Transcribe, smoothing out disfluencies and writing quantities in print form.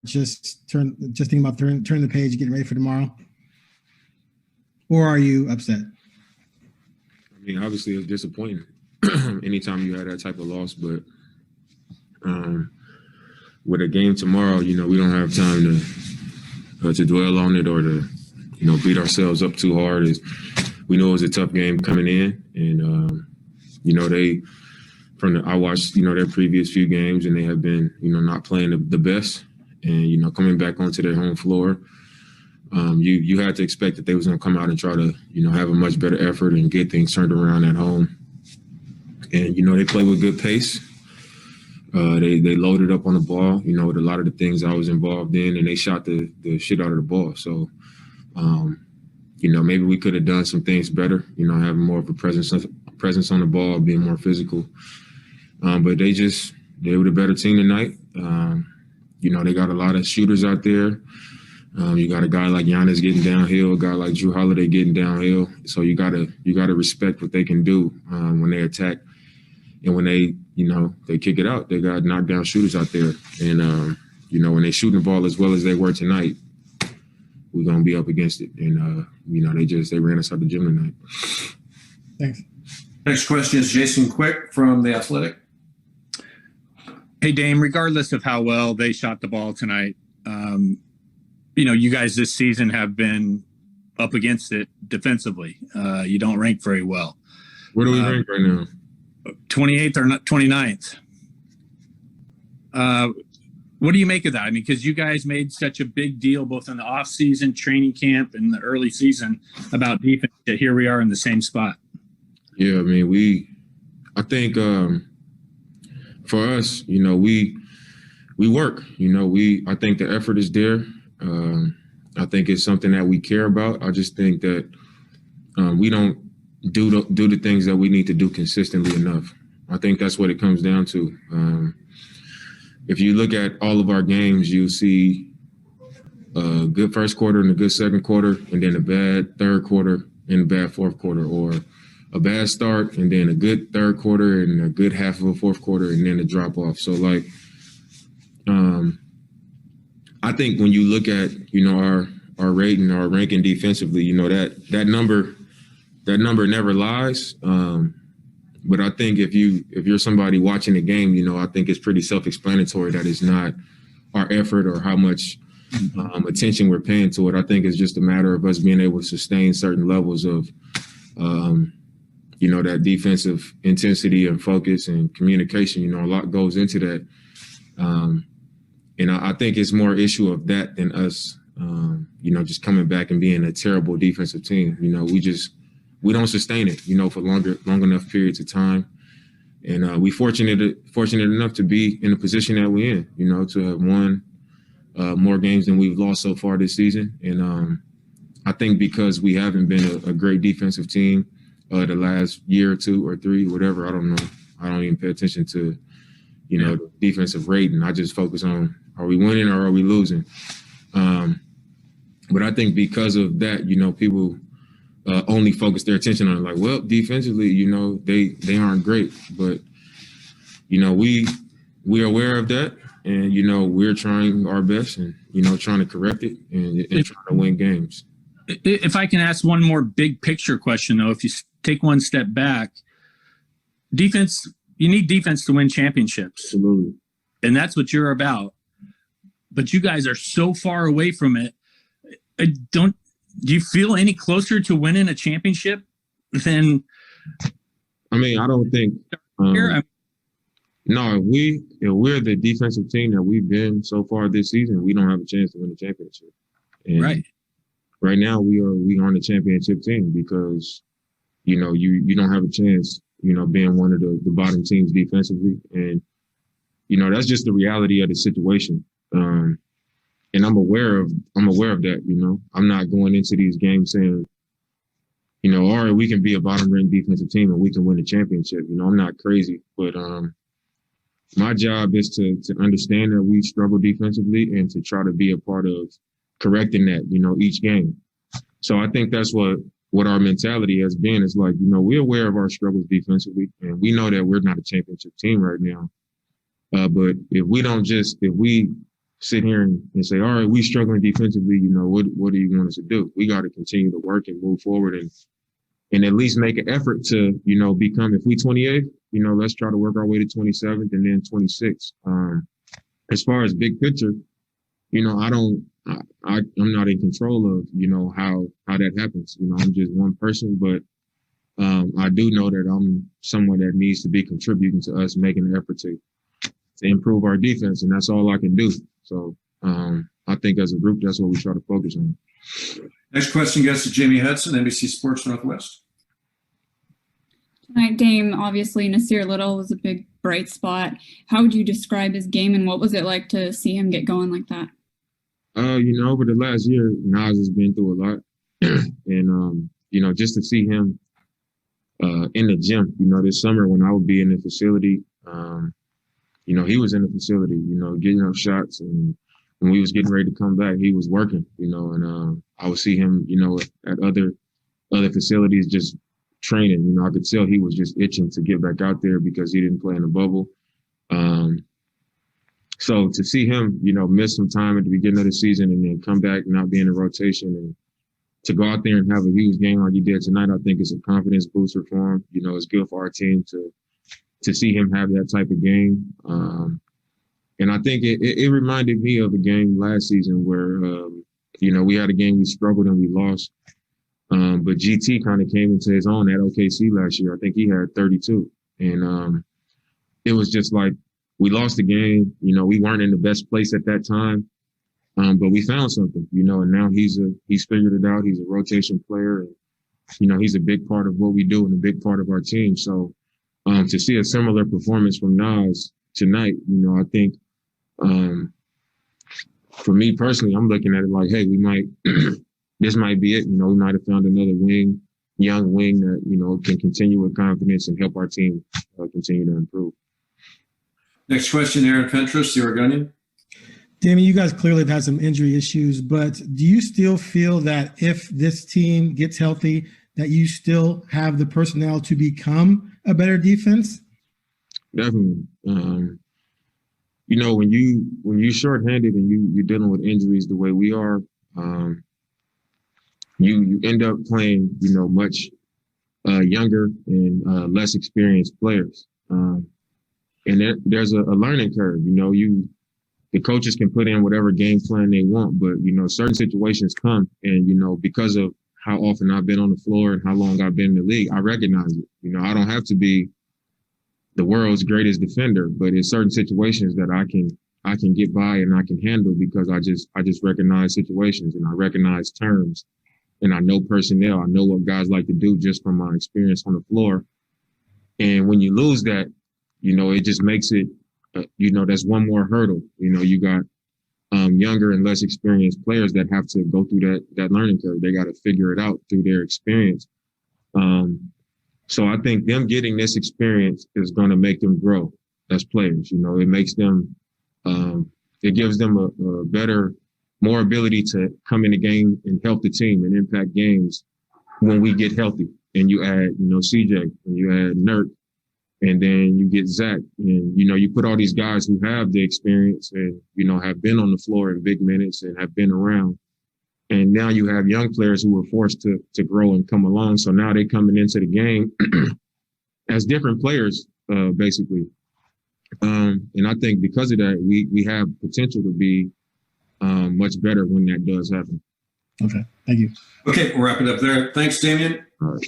just thinking about turning the page, getting ready for tomorrow? Or are you upset? I mean, obviously it's disappointing anytime you had that type of loss, but with a game tomorrow, we don't have time to dwell on it or to, beat ourselves up too hard. We know it was a tough game coming in, and I watched their previous few games, and they have been not playing the best, and coming back onto their home floor, you had to expect that they was going to come out and try to have a much better effort and get things turned around at home, and they play with good pace. They loaded up on the ball, with a lot of the things I was involved in, and they shot the shit out of the ball. So, maybe we could have done some things better, having more of a presence on the ball, being more physical. But they were the better team tonight. They got a lot of shooters out there. You got a guy like Giannis getting downhill, a guy like Jrue Holiday getting downhill. So you gotta respect what they can do when they attack. And when they kick it out, they got knockdown shooters out there. And, when they shooting the ball as well as they were tonight, we're going to be up against it. And, they ran us out the gym tonight. Thanks. Next question is Jason Quick from The Athletic. Hey, Dame, regardless of how well they shot the ball tonight, you guys this season have been up against it defensively. You don't rank very well. Where do we rank right now? 28th or 29th. What do you make of that? I mean, because you guys made such a big deal both in the off-season, training camp, and the early season about defense. That here we are in the same spot. Yeah, I mean, I think for us, we work. I think the effort is there. I think it's something that we care about. I just think that we don't do the things that we need to do consistently enough. I think that's what it comes down to. If you look at all of our games, you'll see a good first quarter and a good second quarter, and then a bad third quarter and a bad fourth quarter, or a bad start and then a good third quarter and a good half of a fourth quarter and then a drop off. So I think when you look at, our rating, our ranking defensively, that number never lies. But I think if you're somebody watching the game, I think it's pretty self-explanatory that it's not our effort or how much attention we're paying to it. I think it's just a matter of us being able to sustain certain levels of, that defensive intensity and focus and communication. A lot goes into that. And I think it's more issue of that than us, just coming back and being a terrible defensive team. We don't sustain it, for long enough periods of time. And we fortunate enough to be in the position that we're in, to have won more games than we've lost so far this season. And I think because we haven't been a great defensive team the last year or two or three, whatever, I don't know. I don't even pay attention to, the defensive rating. I just focus on, are we winning or are we losing? But I think because of that, people only focus their attention on like, well, defensively, they aren't great, but we're aware of that, and we're trying our best, and trying to correct it and trying to win games. If I can ask one more big picture question, though, if you take one step back, you need defense to win championships. Absolutely, and that's what you're about. But you guys are so far away from it. Do you feel any closer to winning a championship than? I mean, I don't think. No, if we're the defensive team that we've been so far this season, we don't have a chance to win the championship. And right. Right now, we aren't a championship team because, you don't have a chance, being one of the bottom teams defensively, and that's just the reality of the situation. And I'm aware of that, I'm not going into these games saying, all right, we can be a bottom-ranked defensive team and we can win the championship. I'm not crazy, but my job is to understand that we struggle defensively and to try to be a part of correcting that, each game. So I think that's what our mentality has been. It's like, we're aware of our struggles defensively, and we know that we're not a championship team right now. But if we sit here and say, all right, we struggling defensively. You know, what do you want us to do? We got to continue to work and move forward and at least make an effort to, you know, become, if we 28th, you know, let's try to work our way to 27th and then 26th. As far as big picture, you know, I'm not in control of, you know, how that happens. You know, I'm just one person, but I do know that I'm someone that needs to be contributing to us making an effort to improve our defense, and that's all I can do. So I think as a group, that's what we try to focus on. Next question goes to Jamie Hudson, NBC Sports Northwest. Tonight, Dame, obviously Nasir Little was a big bright spot. How would you describe his game, and what was it like to see him get going like that? You know, over the last year, Nas has been through a lot. And, you know, just to see him in the gym, you know, this summer when I would be in the facility, you know, he was in the facility, you know, getting up shots. And when we was getting ready to come back, he was working, you know, and I would see him, you know, at other facilities just training. You know, I could tell he was just itching to get back out there because he didn't play in the bubble. So to see him, you know, miss some time at the beginning of the season and then come back, not be in a rotation, and to go out there and have a huge game like he did tonight, I think is a confidence booster for him. You know, it's good for our team to see him have that type of game. And I think it reminded me of a game last season where, you know, we had a game we struggled and we lost. But GT kind of came into his own at OKC last year. I think he had 32. And it was just like, we lost the game. You know, we weren't in the best place at that time, but we found something, you know, and now he's figured it out. He's a rotation player, and, you know, he's a big part of what we do and a big part of our team. So to see a similar performance from Nas tonight, you know, I think for me personally, I'm looking at it like, hey, we might, this might be it. You know, we might have found another young wing that, you know, can continue with confidence and help our team continue to improve. Next question, Aaron Fentress, the Oregonian. Damian, you guys clearly have had some injury issues, but do you still feel that if this team gets healthy, that you still have the personnel to become a better defense? Definitely. You know, when you shorthanded and you're dealing with injuries the way we are, you end up playing, you know, much younger and less experienced players. And there's a learning curve. You know, the coaches can put in whatever game plan they want, but, you know, certain situations come and, you know, because of how often I've been on the floor and how long I've been in the league, I recognize it. You know, I don't have to be the world's greatest defender, but in certain situations that I can get by and I can handle because I just recognize situations and I recognize terms and I know personnel. I know what guys like to do just from my experience on the floor. And when you lose that, you know, it just makes it, you know, that's one more hurdle. You know, you got younger and less experienced players that have to go through that learning curve. They got to figure it out through their experience. So I think them getting this experience is going to make them grow as players. You know, it makes them, it gives them a better, more ability to come in the game and help the team and impact games when we get healthy. And you add, you know, CJ, and you add Nurk, and then you get Zach, and, you know, you put all these guys who have the experience and, you know, have been on the floor in big minutes and have been around. And now you have young players who were forced to grow and come along. So now they're coming into the game as different players, basically. And I think because of that, we have potential to be much better when that does happen. Okay, thank you. Okay, we'll wrap it up there. Thanks, Damian. All right.